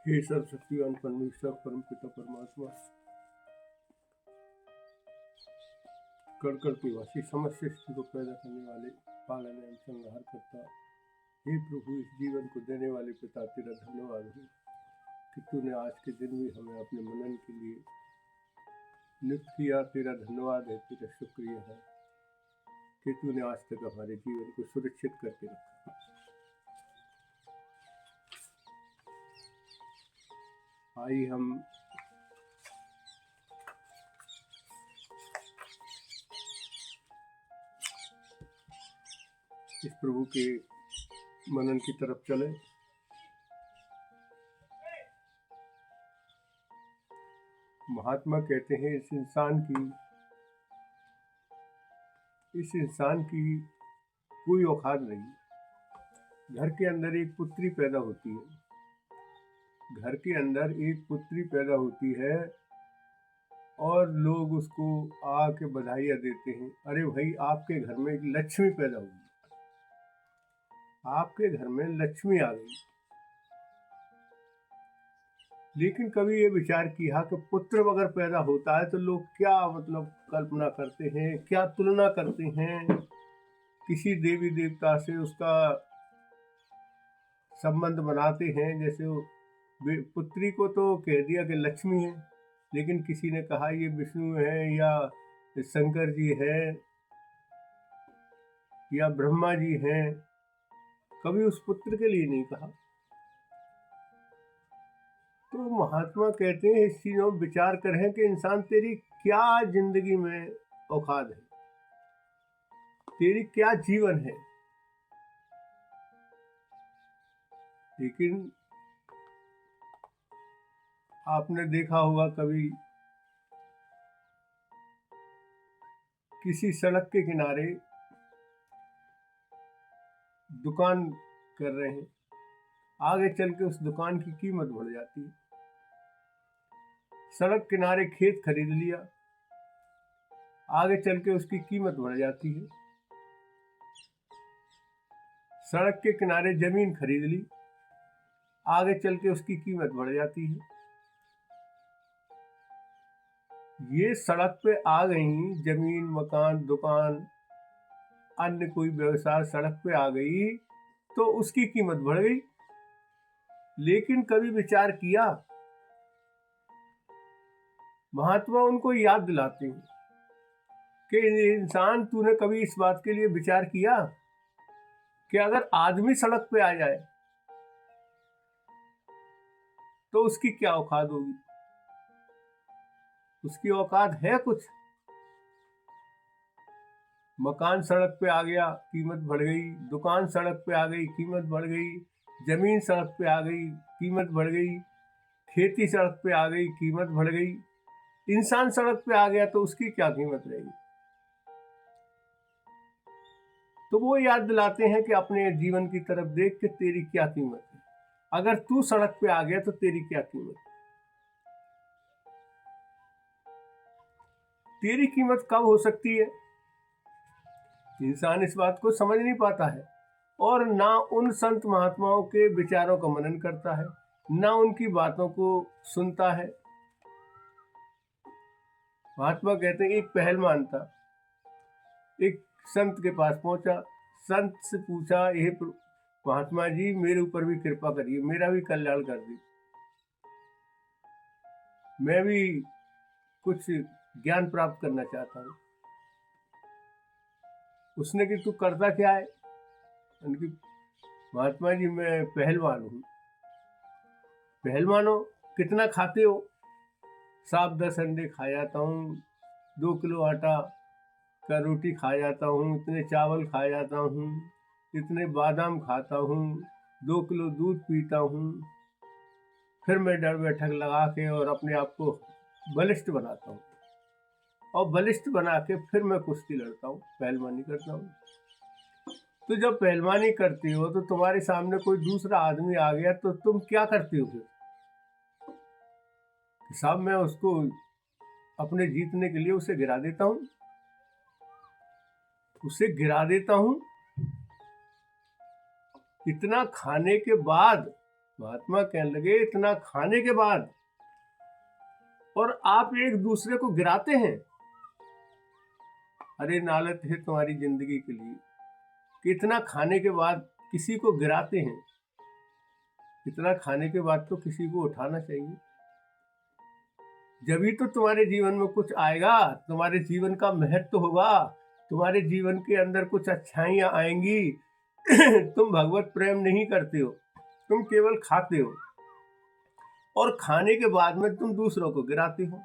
हे सर्वशक्तिवान परमेश्वर परम पिता परमात्मा, कण कण के वासी, समस्त सृष्टि को पैदा करने वाले, पालन एवं संहार करता, हे प्रभु इस जीवन को देने वाले पिता, तेरा धन्यवाद हो कि तूने आज के दिन भी हमें अपने मनन के लिए नियुक्त किया। तेरा धन्यवाद है, तेरा शुक्रिया है कि तूने आज तक हमारे जीवन को सुरक्षित करके रखा। आइए हम इस प्रभु के मनन की तरफ चले। महात्मा कहते हैं इस इंसान की कोई औकात नहीं। घर के अंदर एक पुत्री पैदा होती है, घर के अंदर एक पुत्री पैदा होती है और लोग उसको आके बधाइयाँ देते हैं। अरे भाई, आपके घर में एक लक्ष्मी पैदा हुई, आपके घर में लक्ष्मी आ गई। लेकिन कभी ये विचार किया कि पुत्र अगर पैदा होता है तो लोग क्या कल्पना करते हैं, क्या तुलना करते हैं, किसी देवी देवता से उसका संबंध बनाते हैं। जैसे पुत्री को तो कह दिया कि लक्ष्मी है, लेकिन किसी ने कहा ये विष्णु है या शंकर जी है या ब्रह्मा जी हैं, कभी उस पुत्र के लिए नहीं कहा। तो महात्मा कहते हैं इस चीजों में विचार करें कि इंसान तेरी क्या जिंदगी में औकात है, तेरी क्या जीवन है। लेकिन आपने देखा होगा कभी किसी सड़क के किनारे दुकान कर रहे हैं, आगे चल के उस दुकान की कीमत बढ़ जाती है। सड़क किनारे खेत खरीद लिया, आगे चल के उसकी कीमत बढ़ जाती है। सड़क के किनारे जमीन खरीद ली, आगे चल के उसकी कीमत बढ़ जाती है। ये सड़क पे आ गई जमीन, मकान, दुकान, अन्य कोई व्यवसाय सड़क पे आ गई तो उसकी कीमत बढ़ गई। लेकिन कभी विचार किया, महात्मा उनको याद दिलाते हैं कि इंसान, तूने कभी इस बात के लिए विचार किया कि अगर आदमी सड़क पे आ जाए तो उसकी क्या औकात होगी? उसकी औकात है कुछ? मकान सड़क पे आ गया, कीमत बढ़ गई। दुकान सड़क पे आ गई, कीमत बढ़ गई। जमीन सड़क पे आ गई, कीमत बढ़ गई। खेती सड़क पे आ गई, कीमत बढ़ गई। इंसान सड़क पे आ गया तो उसकी क्या कीमत रहेगी? तो वो याद दिलाते हैं कि अपने जीवन की तरफ देख के तेरी क्या कीमत है। अगर तू सड़क पे आ गया तो तेरी क्या कीमत है? तेरी कीमत कब हो सकती है? इंसान इस बात को समझ नहीं पाता है और ना उन संत महात्माओं के विचारों का मनन करता है, ना उनकी बातों को सुनता है। महात्मा कहते हैं एक पहलवान था, एक संत के पास पहुंचा, संत से पूछा, हे महात्मा जी, मेरे ऊपर भी कृपा करिए, मेरा भी कल्याण कर दी, मैं भी कुछ ज्ञान प्राप्त करना चाहता हूँ। उसने कि तू करता क्या है? उनकी, महात्मा जी मैं पहलवान हूँ। पहलवान हो, कितना खाते हो? 7-10 अंडे खा जाता हूँ, 2 किलो आटा का रोटी खा जाता हूँ, इतने चावल खा जाता हूँ, इतने बादाम खाता हूँ, 2 किलो दूध पीता हूँ, फिर मैं डर बैठक लगा के और अपने आप को बलिष्ठ बनाता हूँ और बलिष्ठ बना के फिर मैं कुश्ती लड़ता हूँ, पहलवानी करता हूँ। तो जब पहलवानी करती हो तो तुम्हारे सामने कोई दूसरा आदमी आ गया तो तुम क्या करते हो? फिर साहब मैं उसको अपने जीतने के लिए उसे गिरा देता हूँ, उसे गिरा देता हूँ। इतना खाने के बाद महात्मा कहने लगे इतना खाने के बाद और आप एक दूसरे को गिराते हैं। अरे नालत है तुम्हारी जिंदगी के लिए कि इतना खाने के बाद किसी को गिराते हैं। इतना खाने के बाद तो किसी को उठाना चाहिए, जब ही तो तुम्हारे जीवन में कुछ आएगा, तुम्हारे जीवन का महत्व होगा, तुम्हारे जीवन के अंदर कुछ अच्छाइयाँ आएंगी। तुम भगवत प्रेम नहीं करते हो, तुम केवल खाते हो और खाने के बाद में तुम दूसरों को गिराते हो।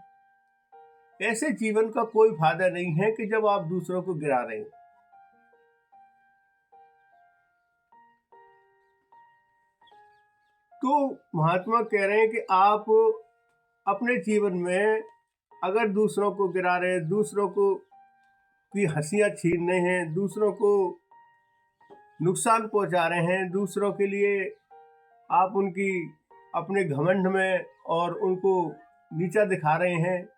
ऐसे जीवन का कोई फायदा नहीं है कि जब आप दूसरों को गिरा रहे हो। तो महात्मा कह रहे हैं कि आप अपने जीवन में अगर दूसरों को गिरा रहे हैं, दूसरों को की हंसियां छीन रहे हैं, दूसरों को नुकसान पहुंचा रहे हैं, दूसरों के लिए आप उनकी अपने घमंड में और उनको नीचा दिखा रहे हैं,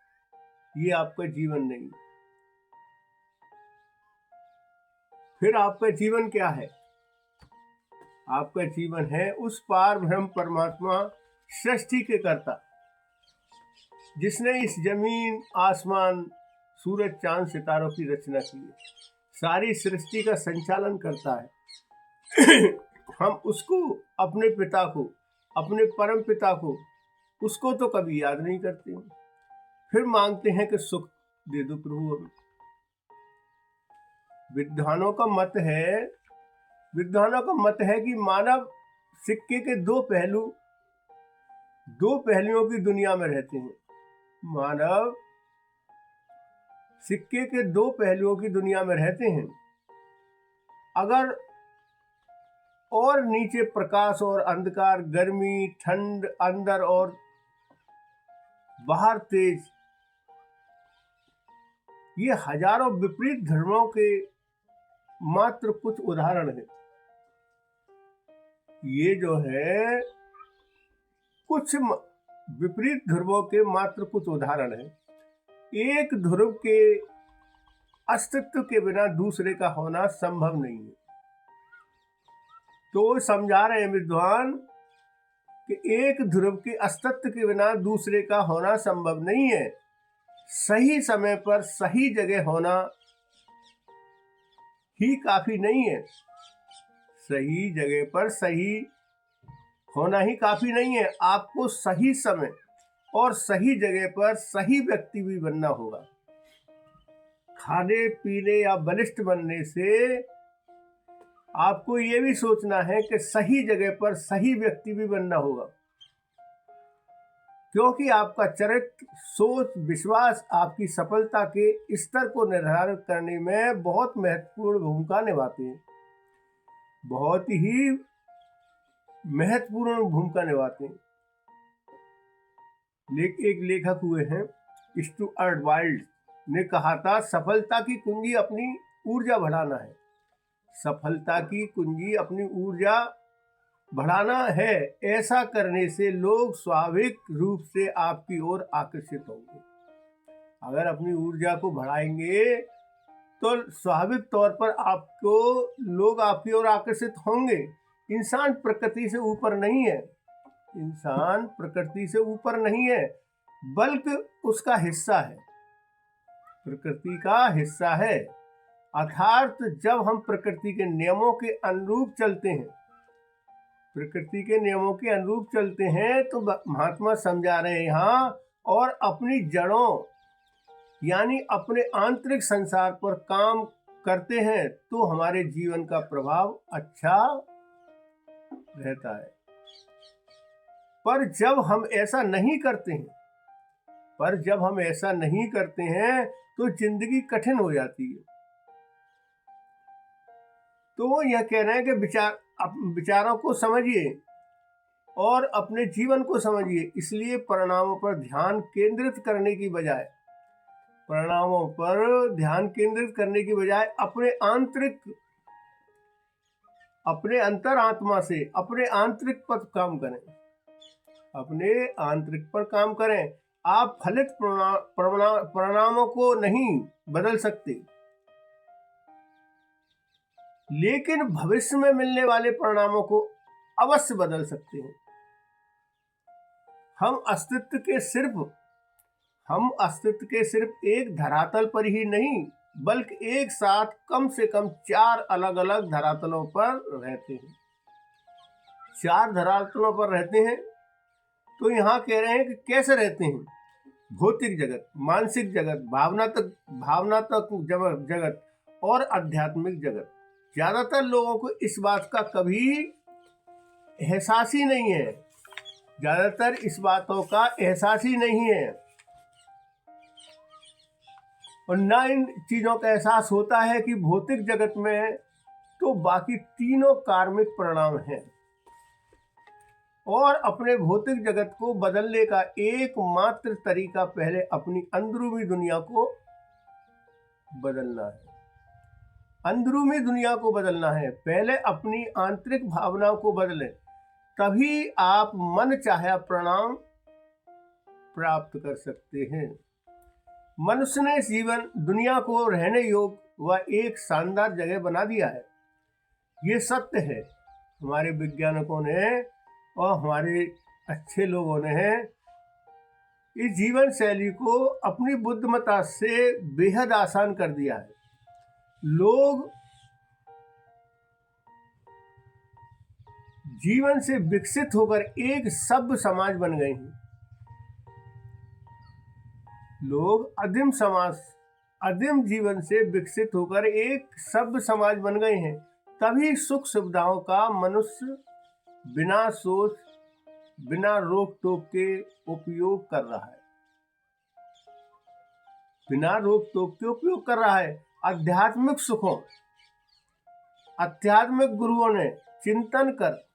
ये आपका जीवन नहीं। फिर आपका जीवन क्या है? आपका जीवन है उस पार ब्रह्म परमात्मा सृष्टि के कर्ता, जिसने इस जमीन आसमान सूरज चांद सितारों की रचना की है, सारी सृष्टि का संचालन करता है। हम उसको, अपने पिता को, अपने परम पिता को, उसको तो कभी याद नहीं करते हैं। फिर मांगते हैं कि सुख दे दो प्रभु हमें। विद्वानों का मत है कि मानव सिक्के के दो पहलुओं की दुनिया में रहते हैं। मानव सिक्के के दो पहलुओं की दुनिया में रहते हैं। अगर और नीचे प्रकाश और अंधकार, गर्मी ठंड, अंदर और बाहर तेज, ये हजारों विपरीत धर्मों के मात्र कुछ उदाहरण हैं। ये जो है कुछ विपरीत ध्रुवों के मात्र कुछ उदाहरण हैं। एक ध्रुव के अस्तित्व के बिना दूसरे का होना संभव नहीं है। तो समझा रहे हैं विद्वान कि एक ध्रुव के अस्तित्व के बिना दूसरे का होना संभव नहीं है। सही समय पर सही जगह होना ही काफी नहीं है। सही जगह पर सही होना ही काफी नहीं है। आपको सही समय और सही जगह पर सही व्यक्ति भी बनना होगा। खाने पीने या बलिष्ठ बनने से आपको ये भी सोचना है कि सही जगह पर सही व्यक्ति भी बनना होगा, क्योंकि आपका चरित्र, सोच, विश्वास आपकी सफलता के स्तर को निर्धारित करने में बहुत महत्वपूर्ण भूमिका निभाते हैं। बहुत ही महत्वपूर्ण भूमिका निभाते हैं। एक लेखक हुए हैं स्टुअर्ट वाइल्ड ने कहा था, सफलता की कुंजी अपनी ऊर्जा बढ़ाना है। सफलता की कुंजी अपनी ऊर्जा बढ़ाना है। ऐसा करने से लोग स्वाभाविक रूप से आपकी ओर आकर्षित होंगे। अगर अपनी ऊर्जा को बढ़ाएंगे तो स्वाभाविक तौर पर लोग आपकी ओर आकर्षित होंगे। इंसान प्रकृति से ऊपर नहीं है। इंसान प्रकृति से ऊपर नहीं है, बल्कि उसका हिस्सा है, प्रकृति का हिस्सा है। अर्थात जब हम प्रकृति के नियमों के अनुरूप चलते हैं, तो महात्मा समझा रहे हैं यहाँ, और अपनी जड़ों यानी अपने आंतरिक संसार पर काम करते हैं, तो हमारे जीवन का प्रभाव अच्छा रहता है। पर जब हम ऐसा नहीं करते हैं तो जिंदगी कठिन हो जाती है। तो यह कह रहे हैं कि विचारों को समझिए और अपने जीवन को समझिए। इसलिए परिणामों पर ध्यान केंद्रित करने की बजाय अपने अंतरात्मा से, अपने आंतरिक पर काम करें। आप फलित परिणामों को नहीं बदल सकते, लेकिन भविष्य में मिलने वाले परिणामों को अवश्य बदल सकते हैं। हम अस्तित्व के सिर्फ एक धरातल पर ही नहीं, बल्कि एक साथ कम से कम 4 अलग अलग धरातलों पर रहते हैं। 4 धरातलों पर रहते हैं। तो यहाँ कह रहे हैं कि कैसे रहते हैं। भौतिक जगत, मानसिक जगत, भावनात्मक जगत और आध्यात्मिक जगत। ज्यादातर लोगों को इस बात का कभी एहसास ही नहीं है। ज्यादातर इस बातों का एहसास ही नहीं है और ना इन चीजों का एहसास होता है कि भौतिक जगत में तो बाकी तीनों कार्मिक परिणाम हैं और अपने भौतिक जगत को बदलने का एकमात्र तरीका पहले अपनी अंदरूनी दुनिया को बदलना है। अंदरूनी दुनिया को बदलना है। पहले अपनी आंतरिक भावनाओं को बदलें, तभी आप मन चाहा परिणाम प्राप्त कर सकते हैं। मनुष्य ने जीवन दुनिया को रहने योग्य व एक शानदार जगह बना दिया है। ये सत्य है। हमारे वैज्ञानिकों ने और हमारे अच्छे लोगों ने इस जीवन शैली को अपनी बुद्धिमत्ता से बेहद आसान कर दिया है। लोग जीवन से विकसित होकर एक सभ्य समाज बन गए हैं। लोग आदिम जीवन से विकसित होकर एक सभ्य समाज बन गए हैं। तभी सुख सुविधाओं का मनुष्य बिना सोच, बिना रोक टोक के उपयोग कर रहा है। बिना रोक टोक के उपयोग कर रहा है। आध्यात्मिक सुखों, आध्यात्मिक गुरुओं ने चिंतन कर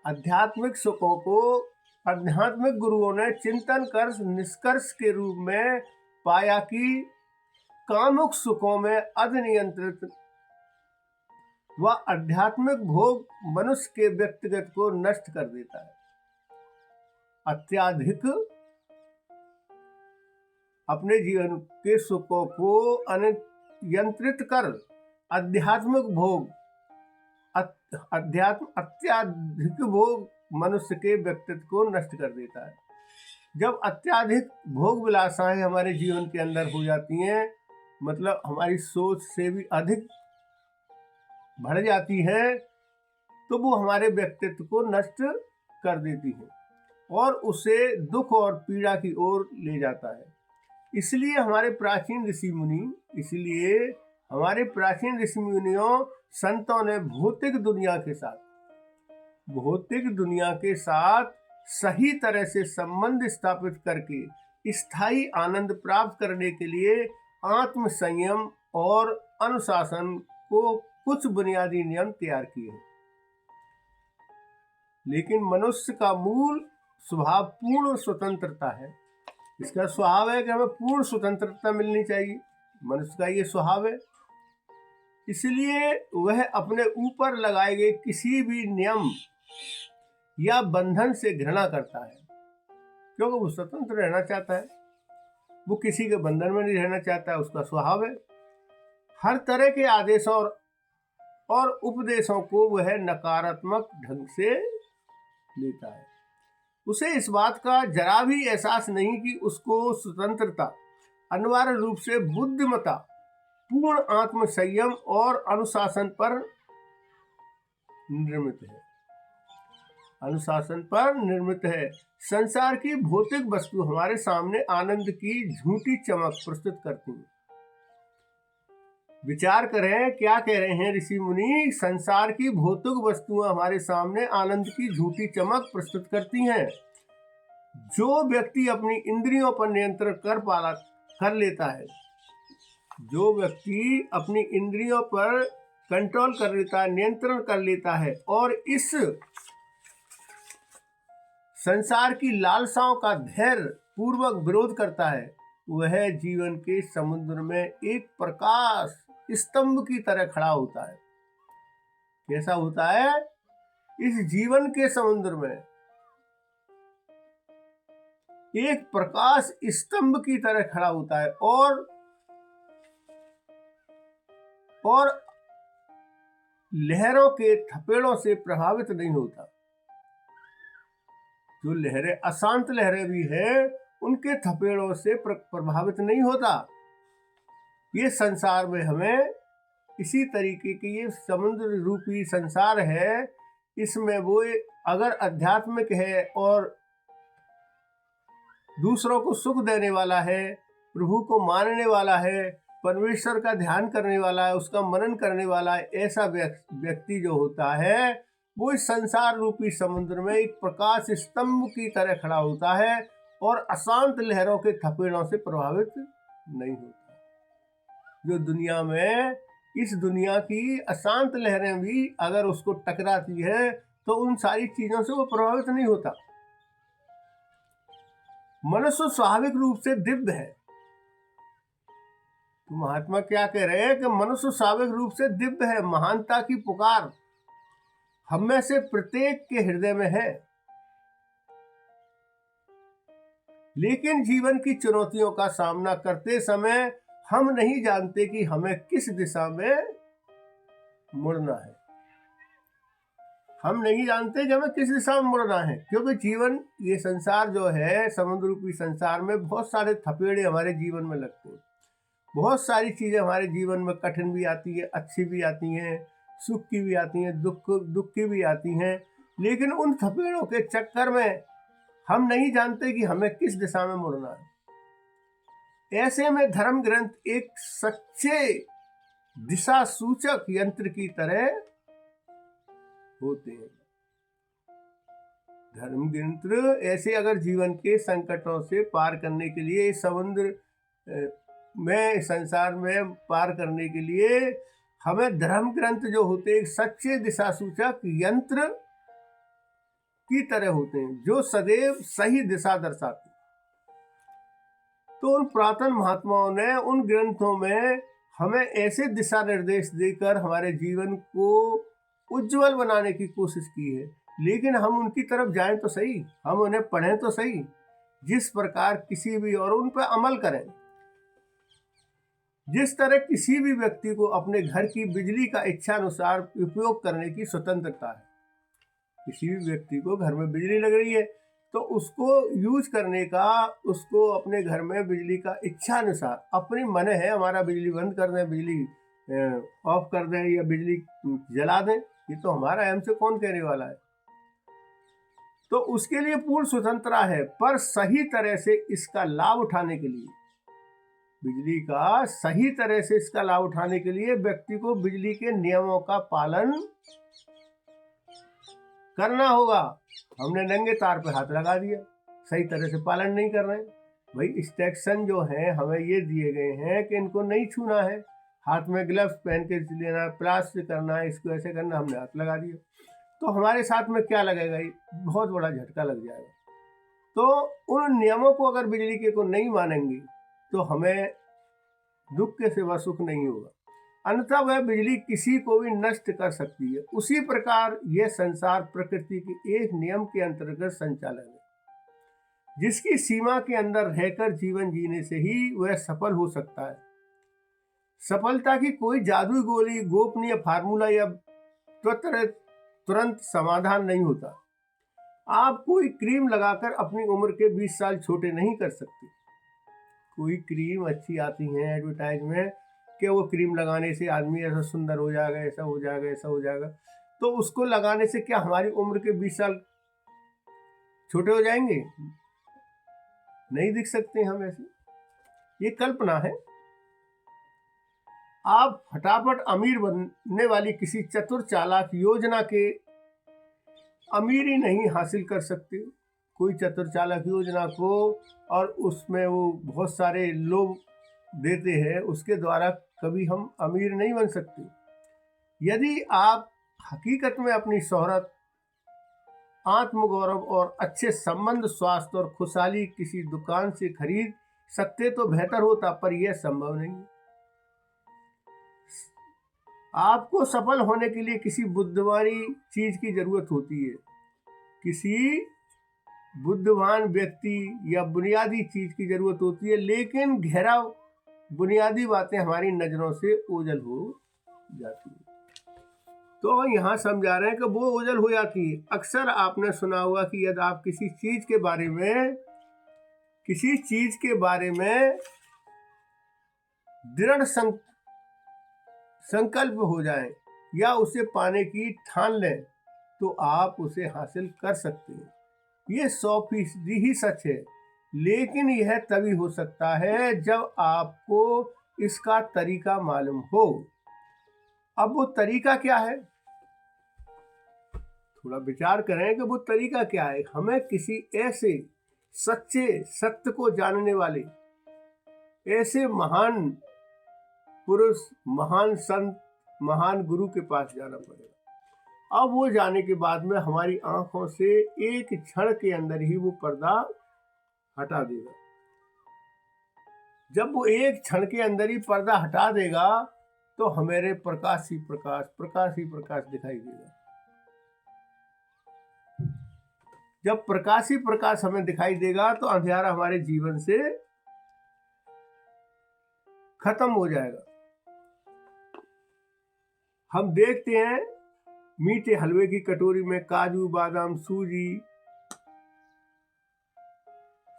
आध्यात्मिक सुखों को आध्यात्मिक गुरुओं ने चिंतन कर निष्कर्ष के रूप में पाया कि कामुक सुखों में अनियंत्रित व आध्यात्मिक भोग मनुष्य के व्यक्तिगत को नष्ट कर देता है। अत्यधिक अपने जीवन के सुखों को अनियंत्रित कर आध्यात्मिक भोग अत्याधिक भोग मनुष्य के व्यक्तित्व को नष्ट कर देता है। जब अत्याधिक भोग विलासाएं हमारे जीवन के अंदर हो जाती हैं, मतलब हमारी सोच से भी अधिक बढ़ जाती है, तो वो हमारे व्यक्तित्व को नष्ट कर देती है और उसे दुख और पीड़ा की ओर ले जाता है। इसलिए हमारे प्राचीन ऋषि मुनियों संतों ने भौतिक दुनिया के साथ सही तरह से संबंध स्थापित करके स्थायी आनंद प्राप्त करने के लिए आत्म संयम और अनुशासन को कुछ बुनियादी नियम तैयार किए हैं। लेकिन मनुष्य का मूल स्वभाव पूर्ण स्वतंत्रता है। इसका स्वभाव है कि हमें पूर्ण स्वतंत्रता मिलनी चाहिए। मनुष्य का ये स्वभाव है। इसलिए वह अपने ऊपर लगाए गए किसी भी नियम या बंधन से घृणा करता है, क्योंकि वो स्वतंत्र रहना चाहता है। वो किसी के बंधन में नहीं रहना चाहता है। उसका स्वभाव है। हर तरह के आदेशों और उपदेशों को वह नकारात्मक ढंग से लेता है। उसे इस बात का जरा भी एहसास नहीं कि उसको स्वतंत्रता अनिवार्य रूप से बुद्धिमत्ता, पूर्ण आत्म संयम और अनुशासन पर निर्मित है। संसार की भौतिक वस्तु हमारे सामने आनंद की झूठी चमक प्रस्तुत करती है। विचार करें क्या कह रहे हैं ऋषि मुनि। संसार की भौतिक वस्तुएं हमारे सामने आनंद की झूठी चमक प्रस्तुत करती हैं। जो व्यक्ति अपनी इंद्रियों पर नियंत्रण कर लेता है, जो व्यक्ति अपनी इंद्रियों पर कंट्रोल कर लेता है, नियंत्रण कर लेता है और इस संसार की लालसाओं का धैर्य पूर्वक विरोध करता है, वह जीवन के समुद्र में एक प्रकाश स्तंभ की तरह खड़ा होता है। कैसा होता है? इस जीवन के समुद्र में एक प्रकाश स्तंभ की तरह खड़ा होता है और लहरों के थपेड़ों से प्रभावित नहीं होता। जो लहरें अशांत लहरें भी हैं उनके थपेड़ों से प्रभावित नहीं होता। ये संसार में हमें इसी तरीके की ये समुद्र रूपी संसार है, इसमें वो अगर आध्यात्मिक है और दूसरों को सुख देने वाला है, प्रभु को मानने वाला है, परमेश्वर का ध्यान करने वाला है, उसका मनन करने वाला है, ऐसा व्यक्ति जो होता है वो इस संसार रूपी समुद्र में एक प्रकाश स्तंभ की तरह खड़ा होता है और अशांत लहरों के थपेड़ों से प्रभावित नहीं होता। जो दुनिया में इस दुनिया की अशांत लहरें भी अगर उसको टकराती है तो उन सारी चीजों से वो प्रभावित नहीं होता। मनुष्य स्वाभाविक रूप से दिव्य है। तो महात्मा क्या कह रहे हैं कि मनुष्य स्वाभाविक रूप से दिव्य है। महानता की पुकार हम में से प्रत्येक के हृदय में है, लेकिन जीवन की चुनौतियों का सामना करते समय हम नहीं जानते कि हमें किस दिशा में मुड़ना है। हम नहीं जानते कि हमें किस दिशा में मुड़ना है, क्योंकि जीवन, ये संसार जो है, समुद्र रूपी संसार में बहुत सारे थपेड़े हमारे जीवन में लगते हैं। बहुत सारी चीजें हमारे जीवन में कठिन भी आती है, अच्छी भी आती हैं, सुख की भी आती हैं, दुख की भी आती हैं। लेकिन उन थपेड़ों के चक्कर में हम नहीं जानते कि हमें किस दिशा में मुड़ना है। ऐसे में धर्म ग्रंथ एक सच्चे दिशा सूचक यंत्र की तरह होते हैं। धर्म ग्रंथ ऐसे अगर जीवन के संकटों से पार करने के लिए, समुद्र में, संसार में पार करने के लिए हमें धर्म ग्रंथ जो होते हैं एक सच्चे दिशा सूचक यंत्र की तरह होते हैं, जो सदैव सही दिशा दर्शाते हैं। तो उन पुरातन महात्माओं ने उन ग्रंथों में हमें ऐसे दिशा निर्देश देकर हमारे जीवन को उज्जवल बनाने की कोशिश की है। लेकिन हम उनकी तरफ जाएं तो सही, हम उन्हें पढ़ें तो सही, जिस प्रकार किसी भी, और उन पर अमल करें। जिस तरह किसी भी व्यक्ति को अपने घर की बिजली का इच्छानुसार उपयोग करने की स्वतंत्रता है। किसी भी व्यक्ति को घर में बिजली लग रही है तो उसको यूज करने का, उसको अपने घर में बिजली का इच्छानुसार, अपनी मन है हमारा बिजली बंद कर दें, बिजली ऑफ कर दें या बिजली जला दें, ये तो हमारा है, हमसे कौन कहने वाला है। तो उसके लिए पूर्ण स्वतंत्रता है, पर सही तरह से इसका लाभ उठाने के लिए, बिजली का सही तरह से इसका लाभ उठाने के लिए व्यक्ति को बिजली के नियमों का पालन करना होगा। हमने नंगे तार पे हाथ लगा दिया, सही तरह से पालन नहीं कर रहे। भाई इंस्ट्रक्शन जो है हमें ये दिए गए हैं कि इनको नहीं छूना है, हाथ में ग्लव्स पहन के लेना, प्लास्टिक करना है, इसको ऐसे करना, हमने हाथ लगा दिया। तो हमारे साथ में क्या लगेगा, बहुत बड़ा झटका लग जाएगा। तो उन नियमों को अगर बिजली के को नहीं मानेंगे तो हमें दुख के सिवा सुख नहीं होगा, अन्यथा वह बिजली किसी को भी नष्ट कर सकती है। उसी प्रकार यह संसार प्रकृति के एक नियम के अंतर्गत संचालन है, जिसकी सीमा के अंदर रहकर जीवन जीने से ही वह सफल हो सकता है। सफलता की कोई जादुई गोली, गोपनीय फार्मूला या तुरंत समाधान नहीं होता। आप कोई क्रीम लगाकर अपनी उम्र के 20 साल छोटे नहीं कर सकते। कोई क्रीम अच्छी आती है एडवर्टाइज में कि वो क्रीम लगाने से आदमी ऐसा सुंदर हो जाएगा, ऐसा हो जाएगा, ऐसा हो जाएगा। तो उसको लगाने से क्या हमारी उम्र के 20 साल छोटे हो जाएंगे? नहीं दिख सकते हम ऐसे, ये कल्पना है। आप फटाफट अमीर बनने वाली किसी चतुर चालाक योजना के अमीरी नहीं हासिल कर सकते। कोई चतुर चालाक योजना को, और उसमें वो बहुत सारे लोग देते हैं, उसके द्वारा कभी हम अमीर नहीं बन सकते। यदि आप हकीकत में अपनी शोहरत, आत्मगौरव और अच्छे संबंध, स्वास्थ्य और खुशहाली किसी दुकान से खरीद सकते तो बेहतर होता, पर यह संभव नहीं। आपको सफल होने के लिए किसी बुद्धिमानी चीज की जरूरत होती है, किसी बुद्धिमान व्यक्ति या बुनियादी चीज की जरूरत होती है, लेकिन गहरा बुनियादी बातें हमारी नजरों से ओझल हो जाती है। तो यहाँ समझा रहे हैं कि वो ओझल हो जाती है। अक्सर आपने सुना होगा कि यदि आप किसी चीज के बारे में दृढ़ संकल्प हो जाए या उसे पाने की ठान लें तो आप उसे हासिल कर सकते हैं। ये 100% ही सच है, लेकिन यह तभी हो सकता है जब आपको इसका तरीका मालूम हो। अब वो तरीका क्या है, थोड़ा विचार करें कि वो तरीका क्या है। हमें किसी ऐसे सच्चे सत्य को जानने वाले ऐसे महान पुरुष, महान संत, महान गुरु के पास जाना पड़ेगा। अब वो जाने के बाद में हमारी आंखों से एक क्षण के अंदर ही वो पर्दा हटा देगा। जब वो एक क्षण के अंदर ही पर्दा हटा देगा तो हमारे प्रकाश ही प्रकाश दिखाई देगा। जब प्रकाश ही प्रकाश हमें दिखाई देगा तो अंधेरा हमारे जीवन से खत्म हो जाएगा। हम देखते हैं मीठे हलवे की कटोरी में काजू, बादाम, सूजी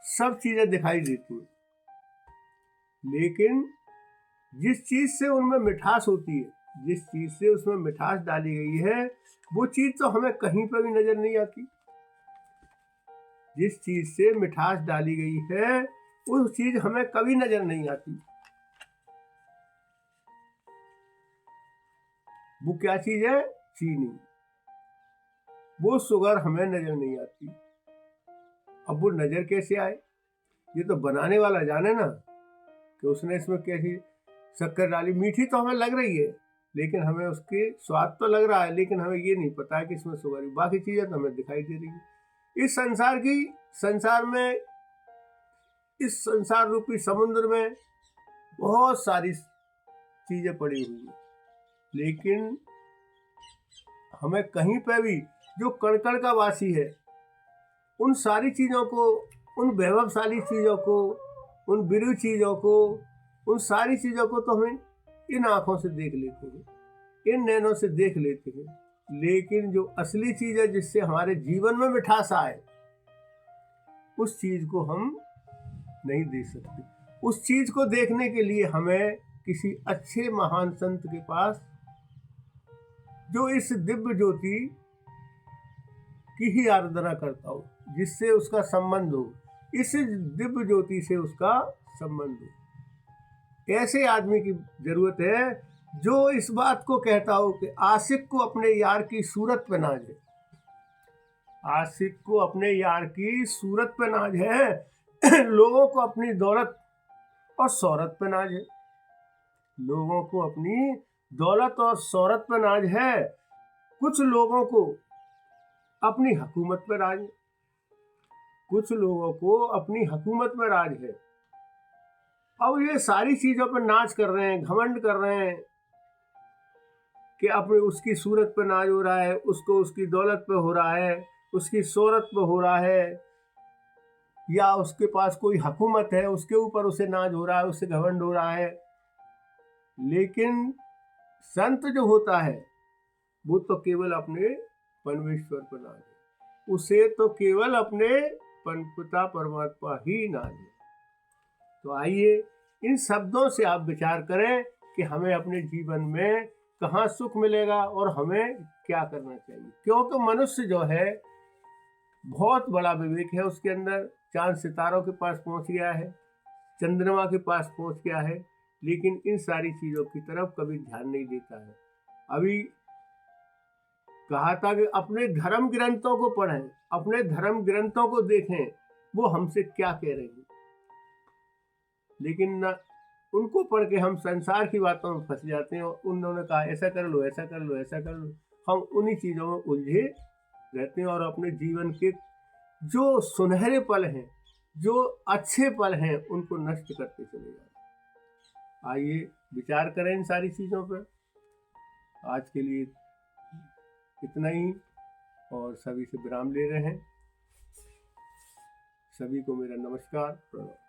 सब चीजें दिखाई देती हैं, लेकिन जिस चीज से उनमें मिठास होती है, जिस चीज से उसमें मिठास डाली गई है, वो चीज तो हमें कहीं पर भी नजर नहीं आती। जिस चीज से मिठास डाली गई है वो चीज हमें कभी नजर नहीं आती। वो क्या चीज है? चीनी। वो शुगर हमें नजर नहीं आती। अब वो नजर कैसे आए? ये तो बनाने वाला जाने ना कि उसने इसमें कैसी शक्कर डाली। मीठी तो हमें लग रही है, लेकिन हमें उसके स्वाद तो लग रहा है, लेकिन हमें ये नहीं पता है कि इसमें शुगर है। बाकी चीजें तो हमें दिखाई दे रही है। इस संसार रूपी समुद्र में बहुत सारी चीजें पड़ी हुई हैं, लेकिन हमें कहीं पे भी जो कण का वासी है उन सारी चीजों को, उन वैभवशाली चीजों को, उन बिरु चीजों को, उन सारी चीजों को तो हमें इन आंखों से देख लेते हैं, इन नैनों से देख लेते हैं, लेकिन जो असली चीज है जिससे हमारे जीवन में मिठास आए उस चीज को हम नहीं देख सकते। उस चीज को देखने के लिए हमें किसी अच्छे महान संत के पास, जो इस दिव्य ज्योति की ही आराधना करता हो, जिससे उसका संबंध हो, इस दिव्य ज्योति से उसका संबंध हो, ऐसे आदमी की जरूरत है जो इस बात को कहता हो कि आशिक को अपने यार की सूरत पे नाज है। आशिक को अपने यार की सूरत पे नाज है। लोगों को अपनी दौलत और शोहरत पे नाज है। लोगों को अपनी दौलत और शोहरत पे नाज है। कुछ लोगों को अपनी हुकूमत पे राज है। कुछ लोगों को अपनी हुकूमत में राज है। अब ये सारी चीजों पर नाच कर रहे हैं, घमंड कर रहे हैं कि अपने उसकी सूरत पे नाज हो रहा है, उसको उसकी दौलत पे हो रहा है, उसकी शोहरत पे हो रहा है, या उसके पास कोई हुकूमत है उसके ऊपर उसे नाज हो रहा है, उससे घमंड हो रहा है। लेकिन संत जो होता है वो तो केवल अपने परमेश्वर पर नाज है। उसे तो केवल अपने पिता परमात्मा ही नाज है। तो आइए इन शब्दों से आप विचार करें कि हमें अपने जीवन में कहाँ सुख मिलेगा और हमें क्या करना चाहिए। क्योंकि मनुष्य जो है बहुत बड़ा विवेक है उसके अंदर, चांद सितारों के पास पहुंच गया है, चंद्रमा के पास पहुंच गया है, लेकिन इन सारी चीजों की तरफ कभी ध्यान नहीं देता है। अभी कहा था कि अपने धर्म ग्रंथों को पढ़ें, अपने धर्म ग्रंथों को देखें, वो हमसे क्या कह रहे हैं, लेकिन न उनको पढ़ के हम संसार की बातों में फंस जाते हैं। और उन्होंने कहा ऐसा कर लो, ऐसा कर लो, ऐसा कर लो, हम उन्हीं चीजों में उलझे रहते हैं और अपने जीवन के जो सुनहरे पल हैं, जो अच्छे पल हैं, उनको नष्ट करते चले जाते हैं। आइए विचार करें इन सारी चीजों पर। आज के लिए इतना ही, और सभी से विराम ले रहे हैं। सभी को मेरा नमस्कार, प्रणाम।